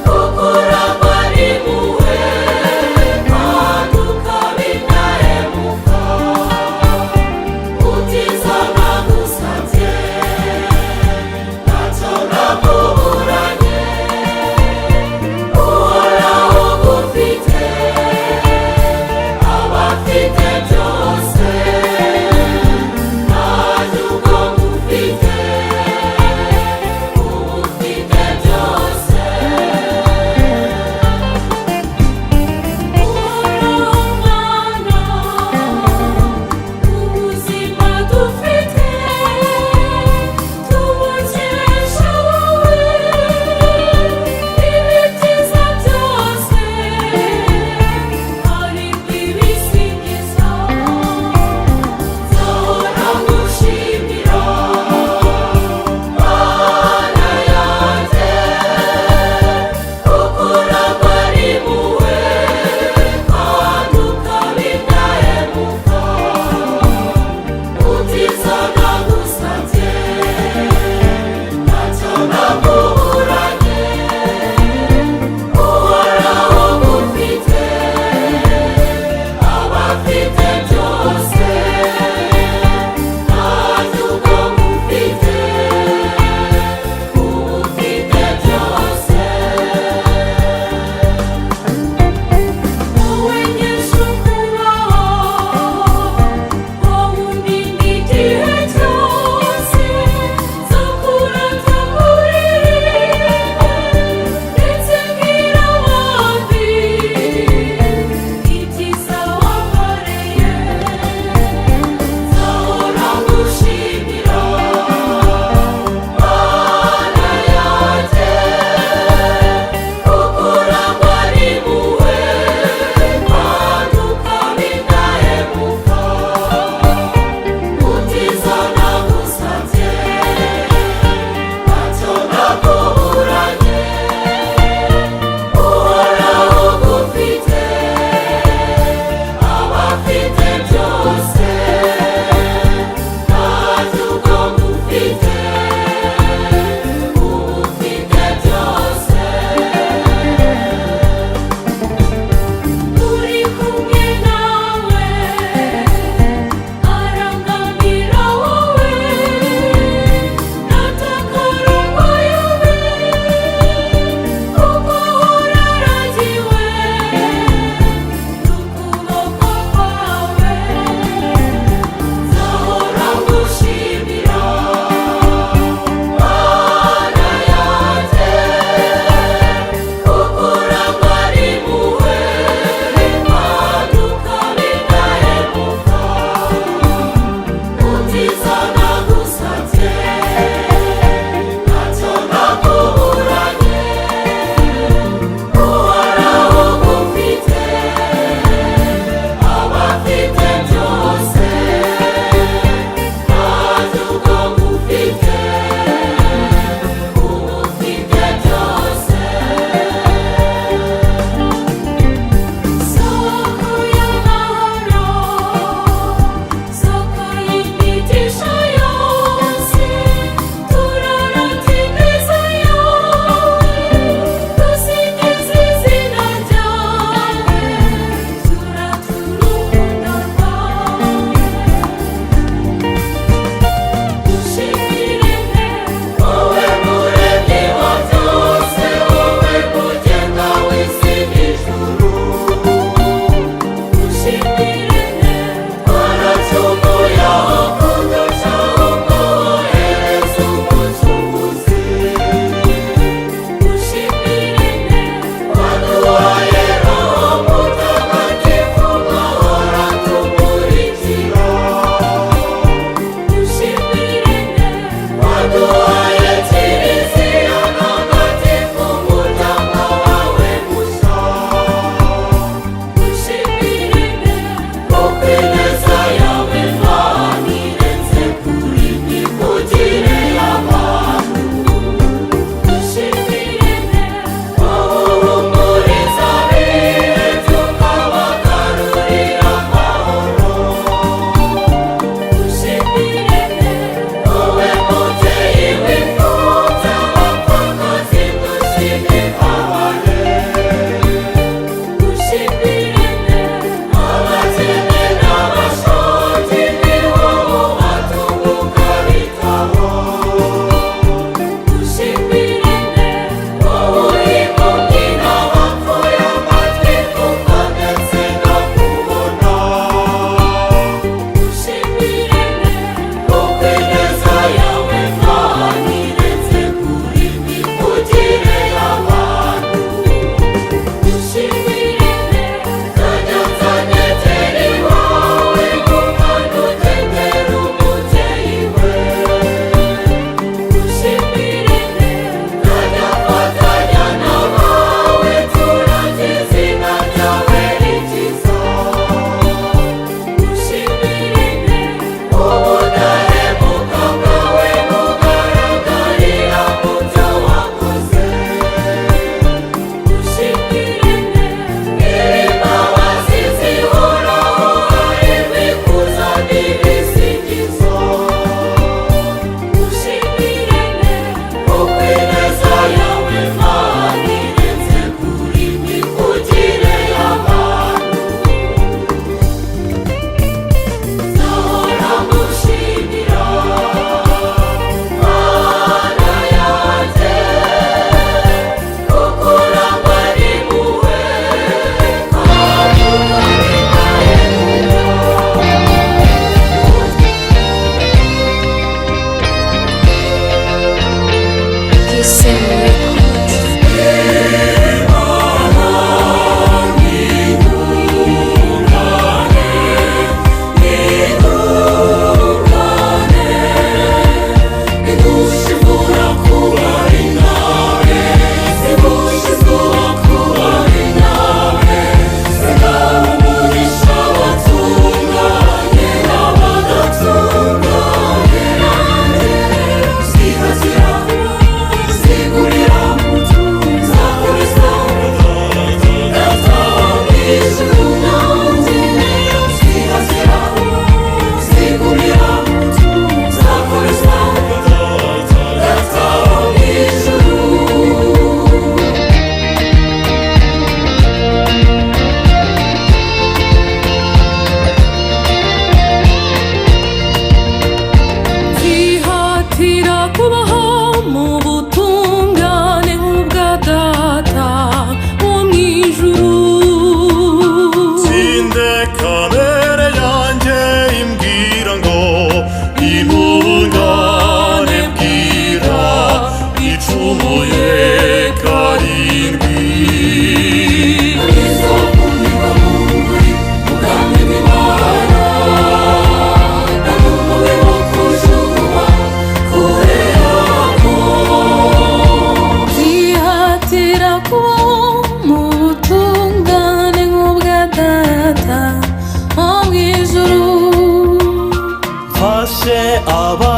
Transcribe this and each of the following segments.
Kukurangwa ni muwe, kandi ukabina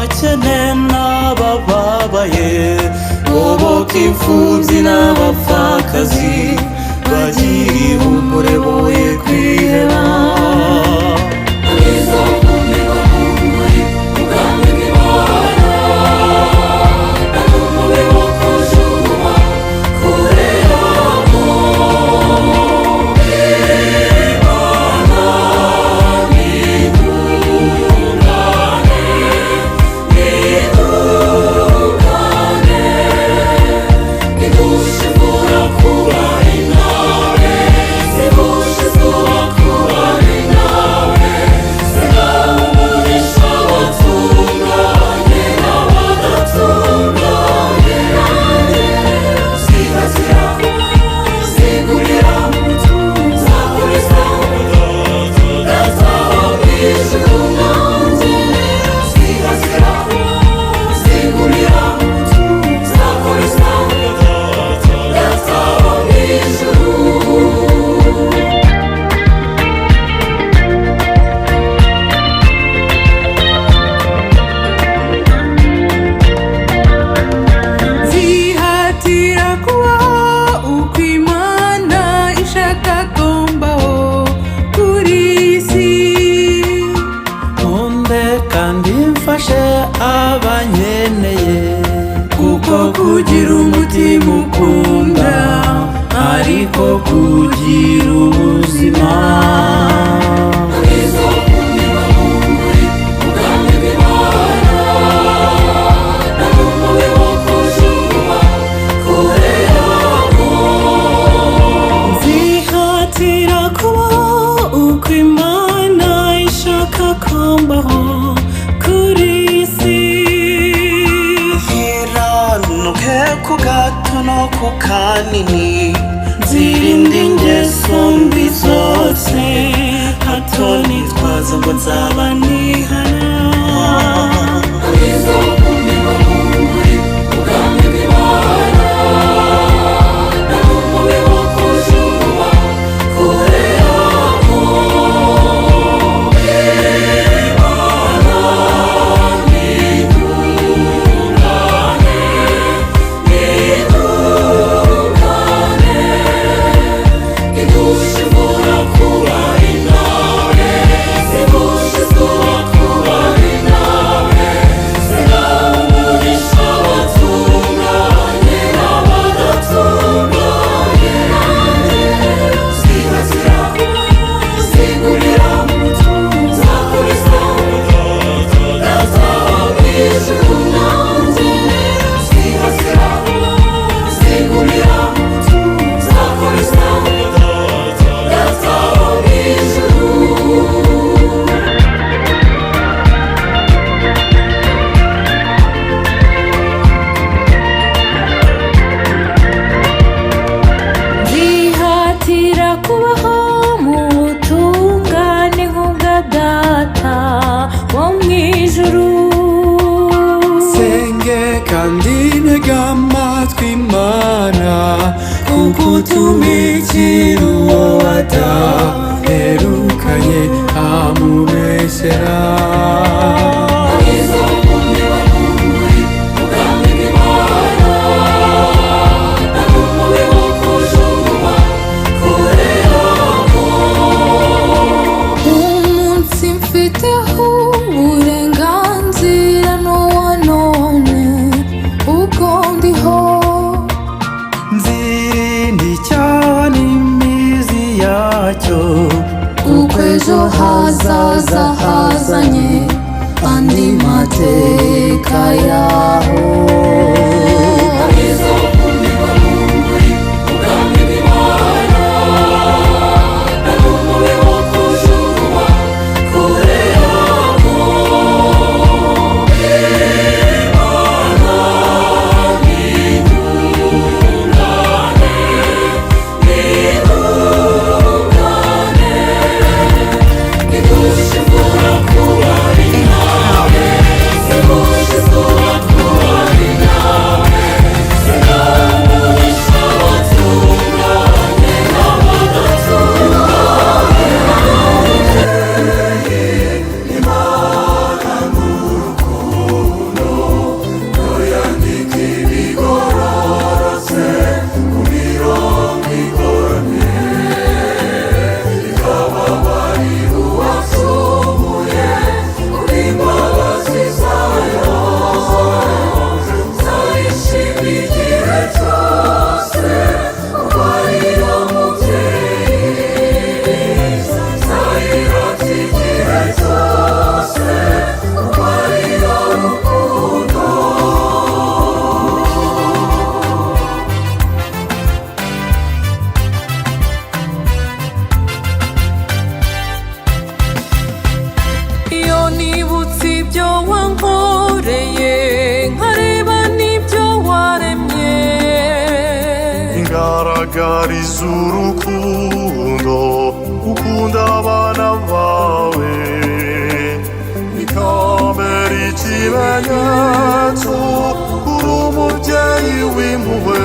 abakene n'abababaye, goboka imfubyi n'abapfakazi, bagire ihumure boye kwiheba. Abanyeneye kuko kugira umutima ukunda ariko kugira ubuzima. Nzihatira kubaho uko Imana ishaka kumbaho kuri ku gato no ku kanini, nzirinda ingeso mbi zose, hato nitwaza ngo nzaba nihana. Kandi ntega amatwi Imana, kuko utumikira uwo wadaherukanye amubeshyera. Umunsi mfiteho uburenganzira n'uwa none, ubwo ndiho nzirinda icyaha n'imizi yacyo, kuko ejo hazaza hazanye andi mateka yaho. ugaragariza urukundo ukunda abana bawe, bikambera ikimenyetso uri umubyeyi w'impuhwe.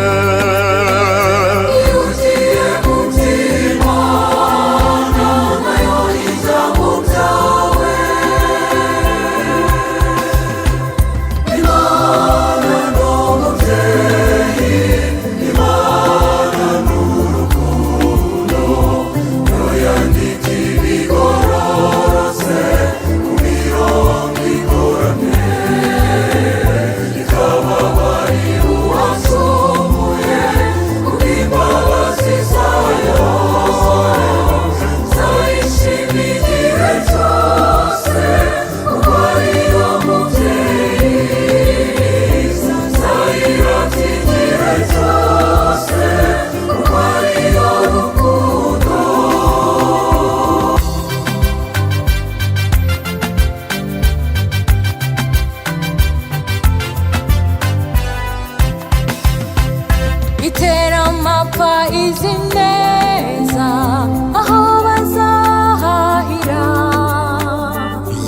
itera amapfa izi neza aho bazahahira,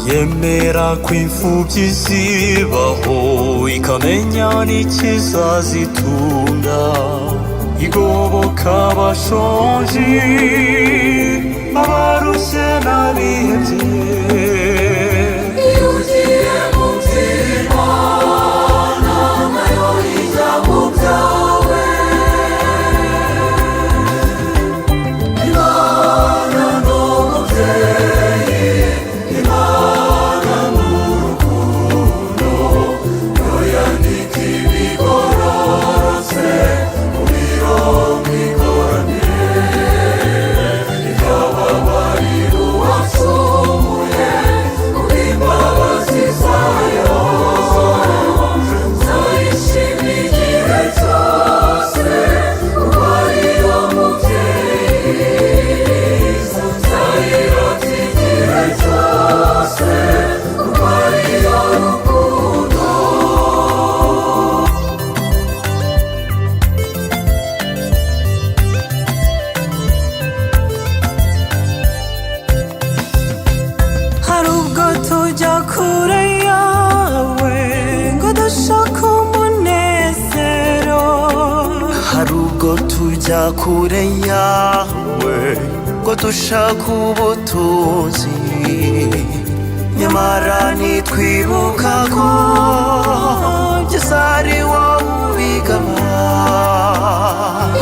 yemera ko imfubyi zibaho ikamenya n'ikizazitunga, igoboka abashonji abarushye n'abihebye. kure yawe ngo dushake umunezero, hari ubwo tujya kure yawe ngo dushake ubutunzi, nyamara nitwibuka ko byose ari wowe ubigaba.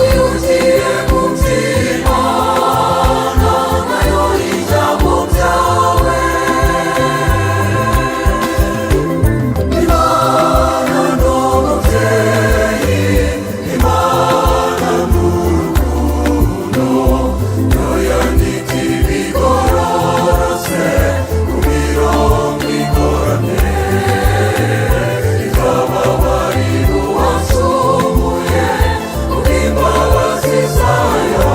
iyo ugiye mu by'Imana nayo ijya mu byawe. Imana ni umubyeyi, Imana ni urukundo, yo yandika ibigororotse ku mirongo igoramye, ikababarira uwacumuye kubw'imbabazi zayo,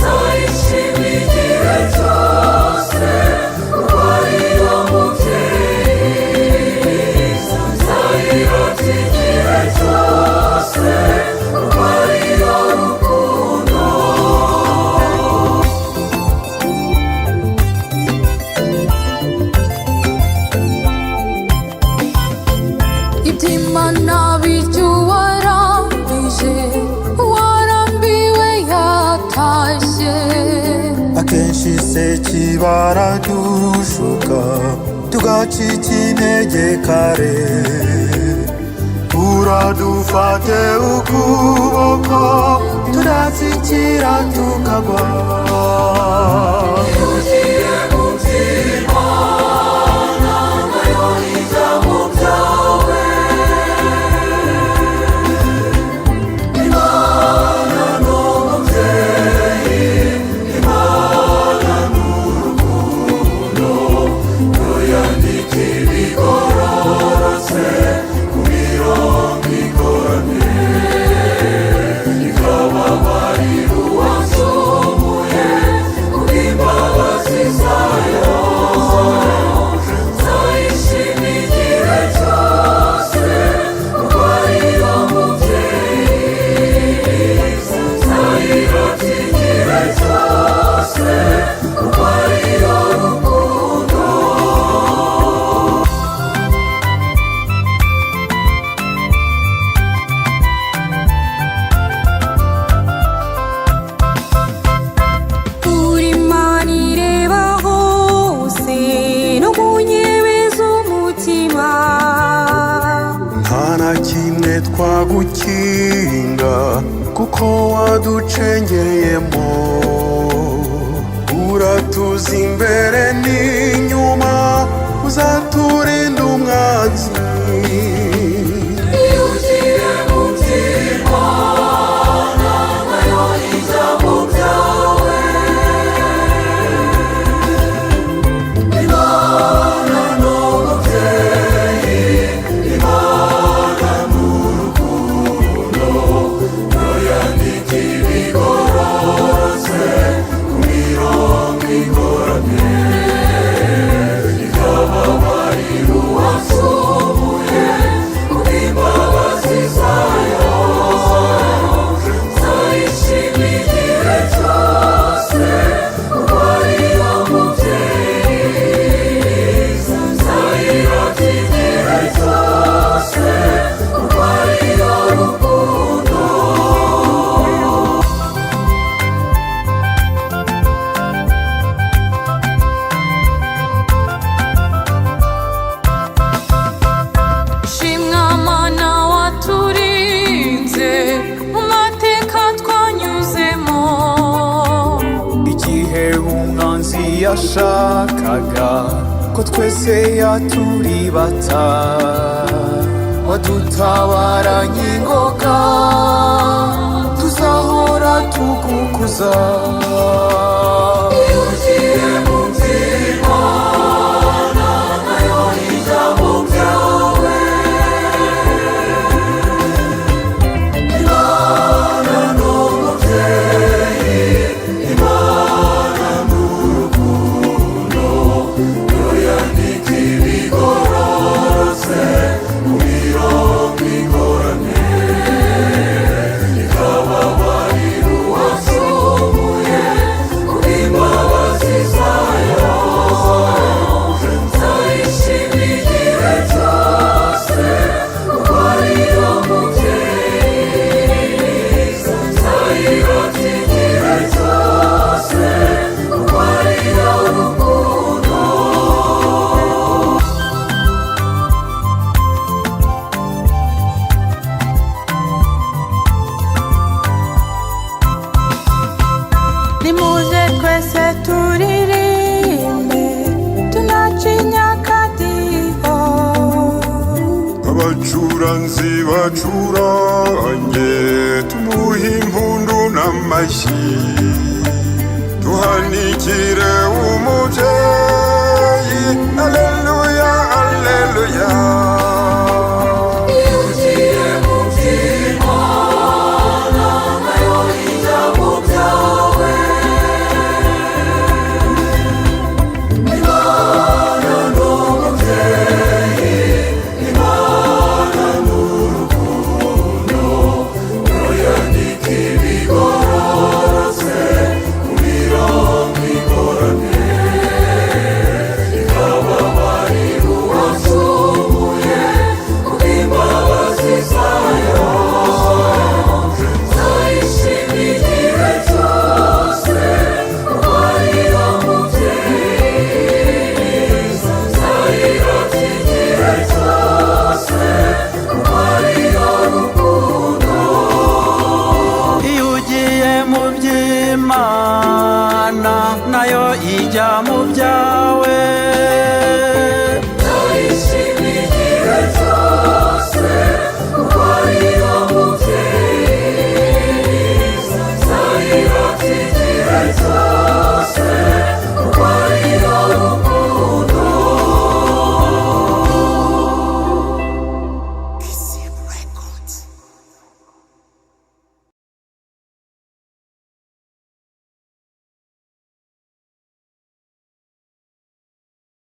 zayishimiye igihe cyose kuko ariyo mubyeyi, zayirota igihe cyose kuko ariyo rukundo. Iby'Imana biryo warambije, uwarambiwe yatashye. Akenshi se kibaradushuka tugacika intege kare, uradufate ukuboko turatsikira tukagwa. Iyo ugiye mu by'Imana nayo ijya mu byawe. Imana ni umubyeyi, Imana ni urukundo, yo yandika ibigororotse ku mirongo igoramye, ikababarira uwacumuye kubw'imbabazi ntitwagukinga kuko waducengeyemo, uratuza imbere n'inyuma, uzaturinda umwanzi. iyo ugiye mu by'Imana nayo ijya mu byawe. Imana ni umubyeyi, Imana ni urukundo, yo yandika ibigororotse ku mirongo igoramye, ikababarira uwacumuye kubw'imbabazi zayo, nzayishima igihe cyose kuko ariyo mubyeyi, nzayirata igihe cyose kuko ariyo rukundo. shimwa mana waturinze mu mateka twanyuzemo, igihe umwanzi yashakaga ko twese yaturibata, wadutabaranye ingoga, tuzahora tugukuza. iyo ugiye mu by'Imana nayo ijya mu byawe. Imana ni umubyeyi, Imana ni urukundo, yo yandika ibigororotse ku mirongo igoramye, ikababarira uwacumuye kubw'imbabazi zayo, nzayishima igihe cyose kuko ariyo mubyeyi, nzayirata igihe cyose kuko ariyo rukundo. nimuze twese turirimbe tunacinya akadiho, abacuranzi bacuranye tumuhe impundu n'amashyi, tuhanikire umubyeyi. Alleluya, alleluya. iyo ugiye mu by'Imana nayo ijya mu byawe. Imana ni umubyeyi, Imana ni urukundo, yo yandika ibigororotse ku mirongo igoramye, ikababarira uwacumuye kubw'imbabazi zayo, nzayishima igihe cyose kuko ariyo mubyeyi, nzayirata igihe cyose kuko ariyo rukundo. iyo ugiye mu by'Imana nayo ijya mu byawe.